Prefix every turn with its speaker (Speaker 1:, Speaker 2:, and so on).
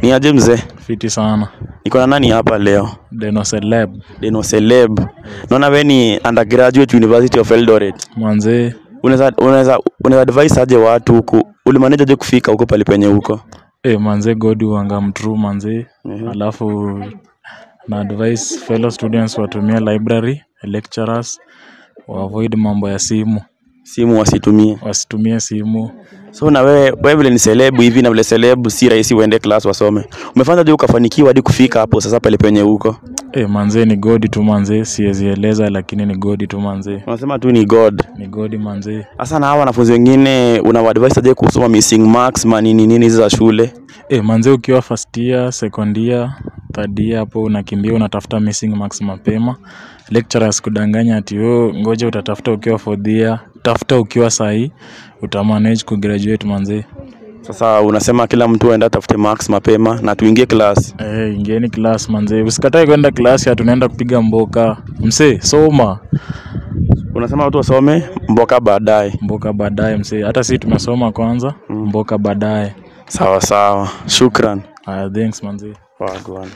Speaker 1: Ni aje mzee?
Speaker 2: Fiti sana.
Speaker 1: Niko na nani hapa leo?
Speaker 2: Deno Celeb.
Speaker 1: Deno Celeb. Naona wewe ni undergraduate University of Eldoret.
Speaker 2: Manze.
Speaker 1: Unaweza advise aje watu huku? Ulimanage aje kufika huko pale penye huko?
Speaker 2: Manze God wanga mtrue manze. Alafu na advise fellow students watumie library, lecturers avoid mambo ya simu.
Speaker 1: Simu wasitumie.
Speaker 2: Wasitumie simu.
Speaker 1: So na wewe vile ni celeb hivi na vile celeb si rahisi uende class wasome. Umefanya je ukafanikiwa hadi kufika hapo sasa pale penye huko?
Speaker 2: Manze ni God tu manze, siwezi eleza lakini ni God tu manze.
Speaker 1: Unasema tu ni God.
Speaker 2: Ni God manze.
Speaker 1: Sasa na hawa wanafunzi wengine una advice aje kusoma missing marks nini hizo za shule?
Speaker 2: Manze ukiwa first year, second year, third year hapo unakimbia unatafuta missing marks mapema. Lecturers kudanganya ati ngoja utatafuta ukiwa fourth year, tafuta ukiwa sahi, utamanage kugraduate manze.
Speaker 1: Sasa unasema kila mtu aende atafute marks mapema na tuingie class.
Speaker 2: Ingieni class manze. Usikatae kwenda class ya tunaenda kupiga mboka. Mse, soma.
Speaker 1: Unasema watu wasome mboka baadaye.
Speaker 2: Mboka baadaye mse. Hata sisi tumesoma kwanza, mboka baadaye.
Speaker 1: Sawa. Shukran.
Speaker 2: Thanks manze.
Speaker 1: Wagwan.